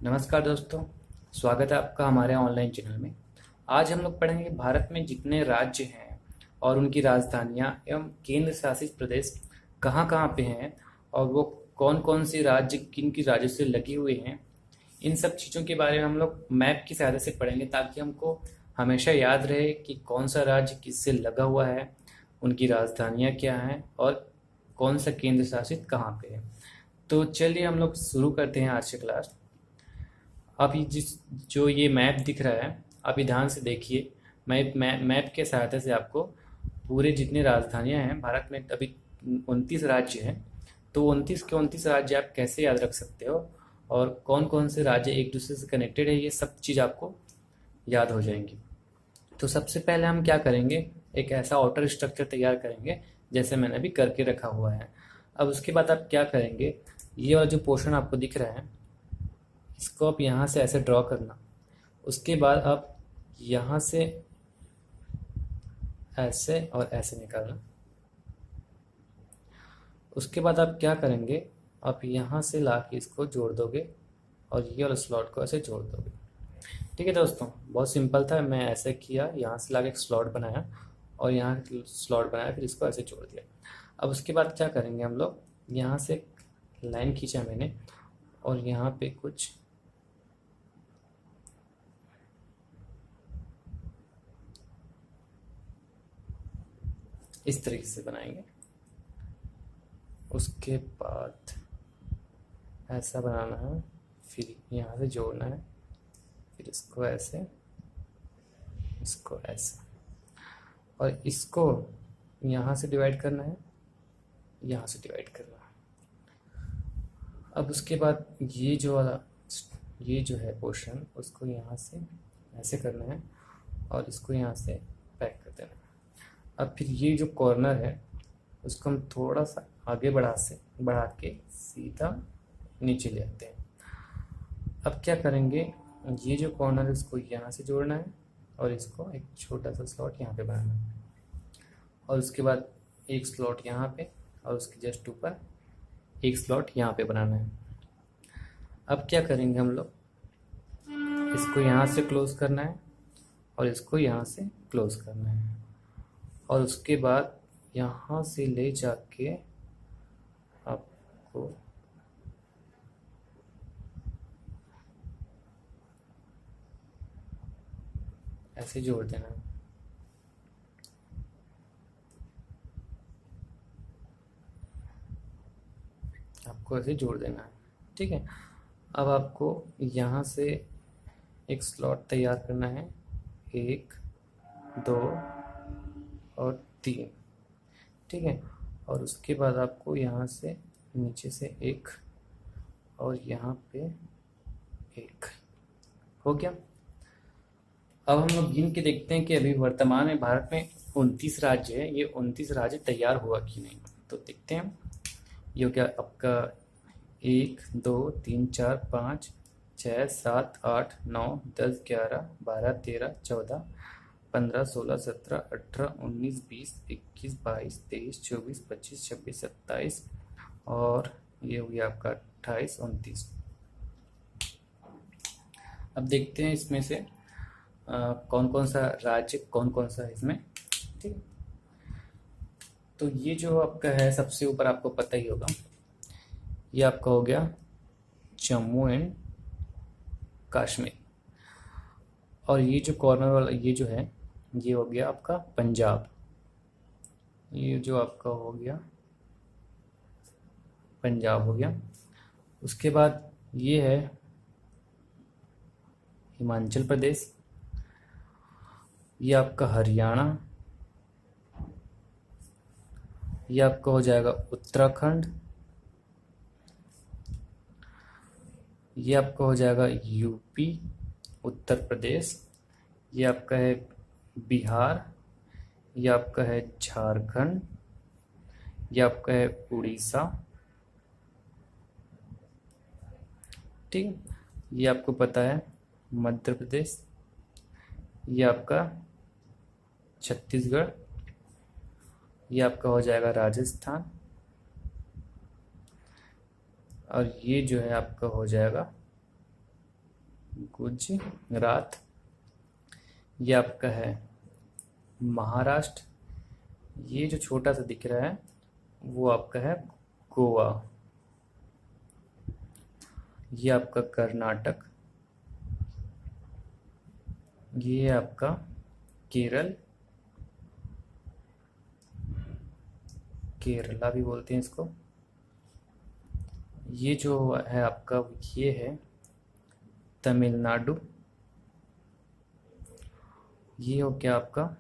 नमस्कार दोस्तों, स्वागत है आपका हमारे ऑनलाइन चैनल में। आज हम लोग पढ़ेंगे भारत में जितने राज्य हैं और उनकी राजधानियां एवं केंद्र शासित प्रदेश कहाँ कहाँ पे हैं और वो कौन कौन से राज्य किन की राज्यों से लगे हुए हैं। इन सब चीज़ों के बारे में हम लोग मैप की सहायता से पढ़ेंगे ताकि हमको हमेशा याद रहे कि कौन सा राज्य किससे लगा हुआ है, उनकी राजधानियाँ क्या हैं और कौन सा केंद्र शासित कहाँ पे है। तो चलिए हम लोग शुरू करते हैं आज की क्लास। अब ये मैप दिख रहा है, अभी ध्यान से देखिए। मैप के सहायता से आपको पूरे जितने राजधानियां हैं भारत में, अभी 29 राज्य हैं, तो 29 के 29 राज्य आप कैसे याद रख सकते हो और कौन कौन से राज्य एक दूसरे से कनेक्टेड है, ये सब चीज़ आपको याद हो जाएंगी। तो सबसे पहले हम क्या करेंगे, एक ऐसा आउटर स्ट्रक्चर तैयार करेंगे जैसे मैंने अभी करके रखा हुआ है। अब उसके बाद आप क्या करेंगे, ये वाला जो पोर्शन आपको दिख रहा है इसको आप यहाँ से ऐसे ड्रॉ करना। उसके बाद आप यहाँ से ऐसे और ऐसे निकालना। उसके बाद आप क्या करेंगे, आप यहाँ से ला के इसको जोड़ दोगे और ये वाला स्लॉट को ऐसे जोड़ दोगे। ठीक है दोस्तों, बहुत सिंपल था। मैं ऐसे किया, यहाँ से ला के एक स्लॉट बनाया और यहाँ स्लॉट बनाया, फिर इसको ऐसे जोड़ दिया। अब उसके बाद क्या करेंगे, हम लोग यहाँ से लाइन खींचा मैंने और यहाँ पे कुछ इस तरीके से बनाएंगे। उसके बाद ऐसा बनाना है, फिर यहाँ से जोड़ना है, फिर इसको ऐसे, इसको ऐसे और इसको यहाँ से डिवाइड करना है, यहाँ से डिवाइड करना है। अब उसके बाद ये जो है पोर्शन, उसको यहाँ से ऐसे करना है और इसको यहाँ से पैक कर देना है। अब फिर ये जो कॉर्नर है उसको हम थोड़ा सा आगे बढ़ा के सीधा नीचे ले आते हैं। अब क्या करेंगे, ये जो कॉर्नर है उसको यहाँ से जोड़ना है और इसको एक छोटा सा स्लॉट यहाँ पे बनाना है और उसके बाद एक स्लॉट यहाँ पे और उसके जस्ट ऊपर एक स्लॉट यहाँ पे बनाना है। अब क्या करेंगे, हम लोग इसको यहाँ से क्लोज करना है और इसको यहाँ से क्लोज करना है और उसके बाद यहाँ से ले जाके आपको ऐसे जोड़ देना है। आपको ऐसे जोड़ देना है, ठीक है। अब आपको यहाँ से एक स्लॉट तैयार करना है, 1 2 और 3, ठीक है। और उसके बाद आपको यहाँ से नीचे से 1 और यहाँ पे 1 हो गया। अब हम लोग गिन के देखते हैं कि अभी वर्तमान में भारत में 29 राज्य है, ये 29 राज्य तैयार हुआ कि नहीं। तो देखते हैं, ये हो गया आपका 1 2 3 4 5 6 7 8 9 10 11 12 13 14 15 16 17 18 19 20 21 22 23 24 25 26 27 और ये हो गया आपका 28 29। अब देखते हैं इसमें से कौन कौन सा राज्य कौन कौन सा है इसमें, ठीक। तो ये जो आपका है सबसे ऊपर, आपको पता ही होगा, ये आपका हो गया जम्मू एंड कश्मीर। और ये जो कॉर्नर वाला ये जो है, ये हो गया आपका पंजाब। ये जो आपका हो गया पंजाब हो गया। उसके बाद ये है हिमाचल प्रदेश, ये आपका हरियाणा, ये आपका हो जाएगा उत्तराखंड, ये आपका हो जाएगा यूपी उत्तर प्रदेश, ये आपका है बिहार, ये आपका है झारखंड, ये आपका है उड़ीसा, ठीक। ये आपको पता है मध्य प्रदेश, ये आपका छत्तीसगढ़, ये आपका हो जाएगा राजस्थान और ये जो है आपका हो जाएगा गुजरात। ये आपका है महाराष्ट्र। ये जो छोटा सा दिख रहा है वो आपका है गोवा। ये आपका कर्नाटक। ये आपका केरल, केरला भी बोलते हैं इसको। ये जो है आपका ये है तमिलनाडु। ये हो गया आपका,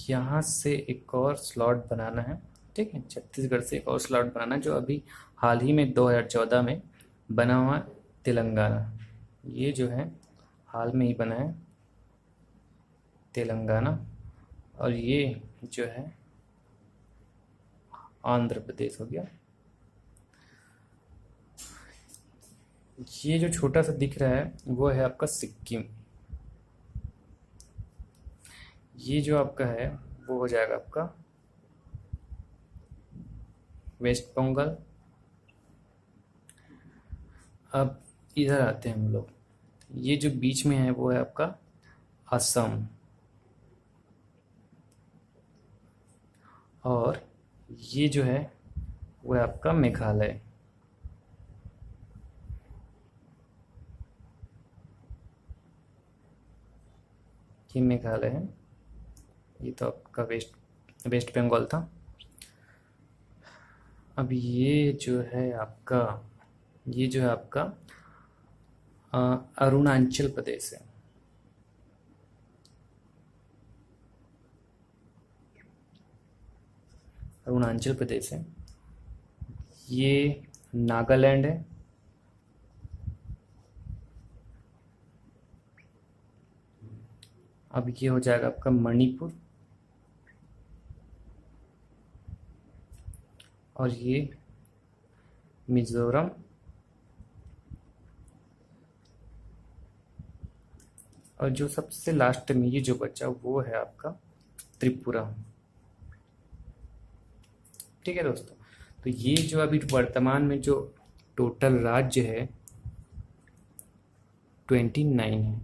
यहाँ से एक और स्लॉट बनाना है, ठीक है। छत्तीसगढ़ से एक और स्लॉट बनाना है जो अभी हाल ही में 2014 में बना हुआ है, तेलंगाना। ये जो है हाल में ही बना है तेलंगाना। और ये जो है आंध्र प्रदेश हो गया। ये जो छोटा सा दिख रहा है वो है आपका सिक्किम। ये जो आपका है वो हो जाएगा आपका वेस्ट बंगाल। अब इधर आते हैं हम लोग। ये जो बीच में है वो है आपका असम। और ये जो है वो है आपका मेघालय। ये मेघालय है। ये तो आपका वेस्ट बंगाल था। अब ये जो है आपका अरुणाचल प्रदेश है। अरुणाचल प्रदेश है। ये नागालैंड है। अब ये हो जाएगा आपका मणिपुर। और ये मिजोरम। और जो सबसे लास्ट में ये जो बचा वो है आपका त्रिपुरा। ठीक है दोस्तों, तो ये जो अभी वर्तमान में जो टोटल राज्य है 29 है।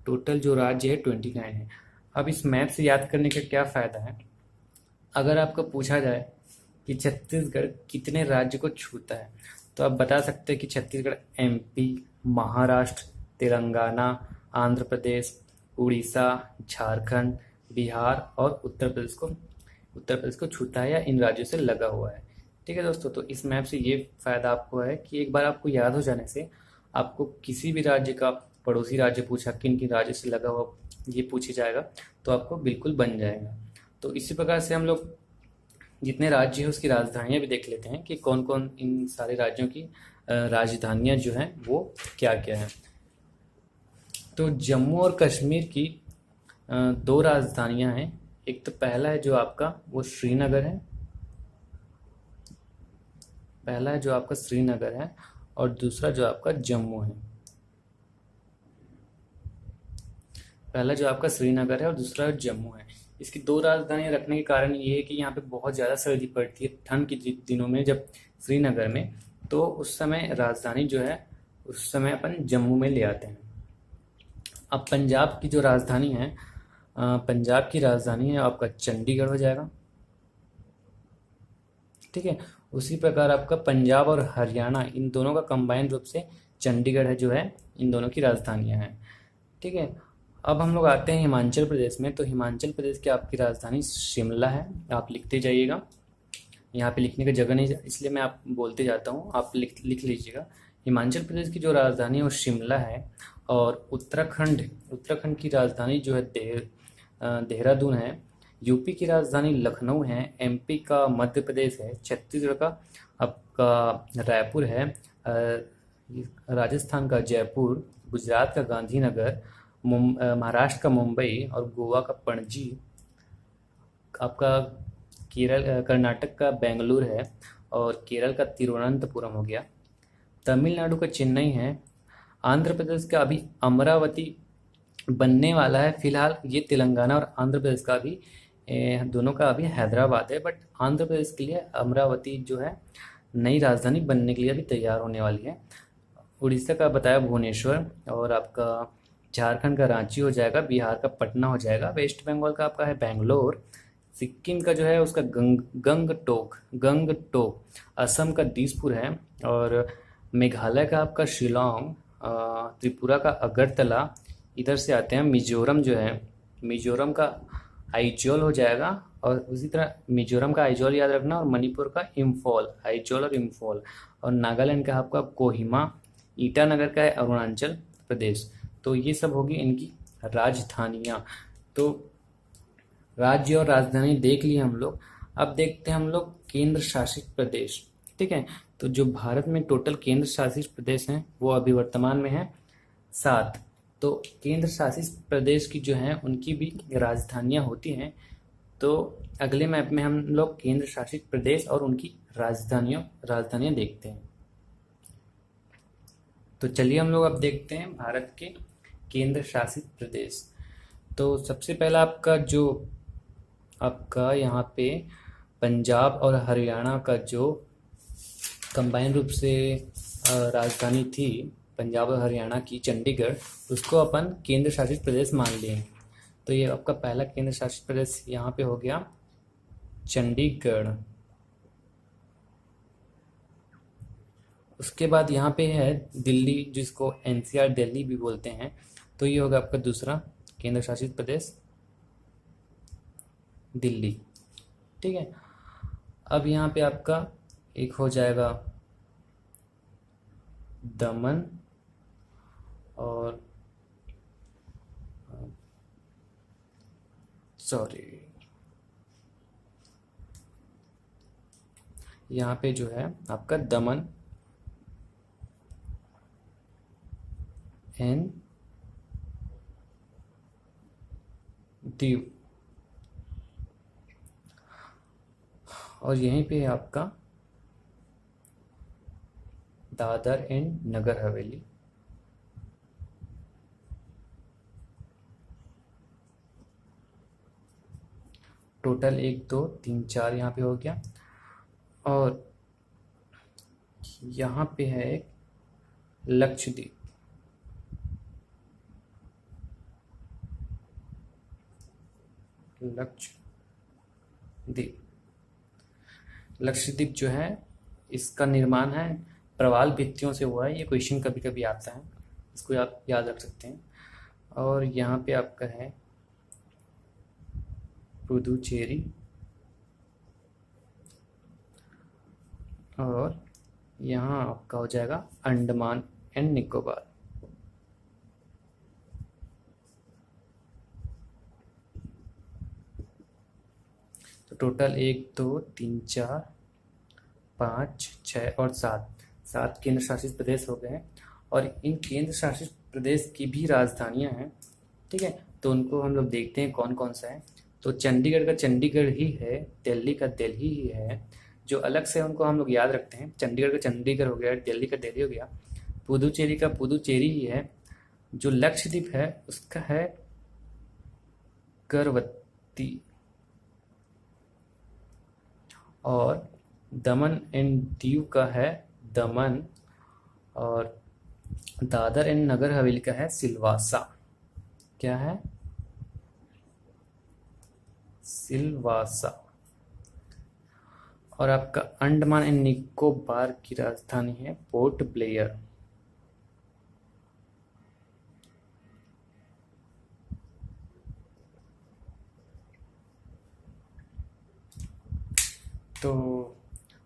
टोटल जो राज्य है 29 है। अब इस मैप से याद करने का क्या फ़ायदा है? अगर आपको पूछा जाए कि छत्तीसगढ़ कितने राज्य को छूता है तो आप बता सकते हैं कि छत्तीसगढ़ एमपी, महाराष्ट्र, तेलंगाना, आंध्र प्रदेश, उड़ीसा, झारखंड, बिहार और उत्तर प्रदेश को छूता है या इन राज्यों से लगा हुआ है। ठीक है दोस्तों, तो इस मैप से ये फ़ायदा आपको है कि एक बार आपको याद हो जाने से आपको किसी भी राज्य का पड़ोसी राज्य पूछा किन किन राज्य से लगा हुआ ये पूछी जाएगा तो आपको बिल्कुल बन जाएगा। तो इसी प्रकार से हम लोग जितने राज्य हैं उसकी राजधानियाँ भी देख लेते हैं कि कौन कौन इन सारे राज्यों की राजधानियाँ जो हैं वो क्या क्या हैं। तो जम्मू और कश्मीर की दो राजधानियाँ हैं। एक तो पहला है जो आपका वो श्रीनगर है। पहला है जो आपका श्रीनगर है और दूसरा जो आपका जम्मू है। पहला जो आपका श्रीनगर है और दूसरा जम्मू है। इसकी दो राजधानियां रखने के कारण ये है कि यहाँ पे बहुत ज़्यादा सर्दी पड़ती है ठंड के दिनों में जब श्रीनगर में, तो उस समय राजधानी जो है उस समय अपन जम्मू में ले आते हैं। अब पंजाब की जो राजधानी है पंजाब की राजधानी है आपका चंडीगढ़ हो जाएगा। ठीक है, उसी प्रकार आपका पंजाब और हरियाणा इन दोनों का कंबाइंड रूप से चंडीगढ़ है जो है इन दोनों की राजधानियां हैं। ठीक है, अब हम लोग आते हैं हिमाचल प्रदेश में। तो हिमाचल प्रदेश की आपकी राजधानी शिमला है। आप लिखते जाइएगा, यहाँ पे लिखने की जगह नहीं इसलिए मैं आप बोलते जाता हूँ, आप लिख लीजिएगा। हिमाचल प्रदेश की जो राजधानी है वो शिमला है। और उत्तराखंड की राजधानी जो है देहरादून है। यूपी की राजधानी लखनऊ है। एमपी का मध्य प्रदेश है। छत्तीसगढ़ का आपका रायपुर है। राजस्थान का जयपुर, गुजरात का गांधीनगर, महाराष्ट्र का मुंबई और गोवा का पणजी, आपका कर्नाटक का बेंगलुरु है और केरल का तिरुवनंतपुरम हो गया। तमिलनाडु का चेन्नई है। आंध्र प्रदेश का अभी अमरावती बनने वाला है फिलहाल। ये तेलंगाना और आंध्र प्रदेश का भी दोनों का अभी हैदराबाद है, बट आंध्र प्रदेश के लिए अमरावती जो है नई राजधानी बनने के लिए अभी तैयार होने वाली है। उड़ीसा का बताया भुवनेश्वर, और आपका झारखंड का रांची हो जाएगा, बिहार का पटना हो जाएगा, वेस्ट बंगाल का आपका है बेंगलोर, सिक्किम का जो है उसका गंगटोक, असम का दिसपुर है, और मेघालय का आपका शिलोंग, त्रिपुरा का अगरतला, इधर से आते हैं मिजोरम जो है, मिजोरम का आइजोल हो जाएगा, और उसी तरह मिजोरम का आइजोल याद रखना, और मणिपुर का इम्फॉल, आइजोल और इम्फॉल, और नागालैंड का आपका कोहिमा, ईटानगर का है अरुणाचल प्रदेश। तो ये सब होगी इनकी राजधानियाँ। तो राज्य और राजधानी देख लिए हम लोग। अब देखते हैं हम लोग केंद्र शासित प्रदेश। ठीक है, तो जो भारत में टोटल केंद्र शासित प्रदेश हैं वो अभी वर्तमान में है 7। तो केंद्र शासित प्रदेश की जो हैं उनकी भी राजधानियां होती हैं। तो अगले मैप में हम लोग केंद्र शासित प्रदेश और उनकी राजधानियां देखते हैं। तो चलिए हम लोग अब देखते हैं भारत के केंद्र शासित प्रदेश। तो सबसे पहला आपका यहाँ पे पंजाब और हरियाणा का जो कंबाइन रूप से राजधानी थी पंजाब और हरियाणा की, चंडीगढ़, उसको अपन केंद्र शासित प्रदेश मान लिए। तो ये आपका पहला केंद्र शासित प्रदेश यहाँ पे हो गया चंडीगढ़। उसके बाद यहाँ पे है दिल्ली, जिसको एनसीआर दिल्ली भी बोलते हैं। तो ये होगा आपका दूसरा केंद्र शासित प्रदेश दिल्ली। ठीक है, अब यहाँ पे आपका एक हो जाएगा दमन और यहाँ पे जो है आपका दमन एंड दीव, और यहीं पे आपका दादर एंड नगर हवेली। टोटल 1 2 3 4 यहाँ पे हो गया। और यहाँ पे है एक लक्षद्वीप। लक्षद्वीप जो है इसका निर्माण है प्रवाल भित्तियों से हुआ है। ये क्वेश्चन कभी कभी आता है, इसको आप याद रख सकते हैं। और यहाँ पे आपका है पुदुचेरी, और यहाँ आपका हो जाएगा अंडमान एंड निकोबार। तो टोटल 1 2 3 4 5 6 और 7 केंद्र शासित प्रदेश हो गए हैं। और इन केंद्र शासित प्रदेश की भी राजधानियां हैं। ठीक है, तो उनको हम लोग देखते हैं कौन कौन सा है। तो चंडीगढ़ का चंडीगढ़ ही है, दिल्ली का दिल्ली ही है। जो अलग से उनको हम लोग याद रखते हैं, चंडीगढ़ का चंडीगढ़ हो गया, दिल्ली का दिल्ली हो गया, पुदुचेरी का पुदुचेरी ही है। जो लक्षद्वीप है उसका है करवत्ती, और दमन एंड दीव का है दमन, और दादर एंड नगर हवेली का है सिलवासा। क्या है? सिलवासा। और आपका अंडमान एंड निकोबार की राजधानी है पोर्ट ब्लेयर। तो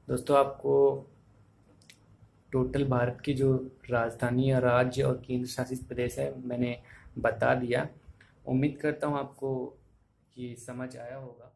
दोस्तों, आपको टोटल भारत की जो राजधानी या राज्य और केंद्र शासित प्रदेश है मैंने बता दिया। उम्मीद करता हूँ आपको ये समझ आया होगा।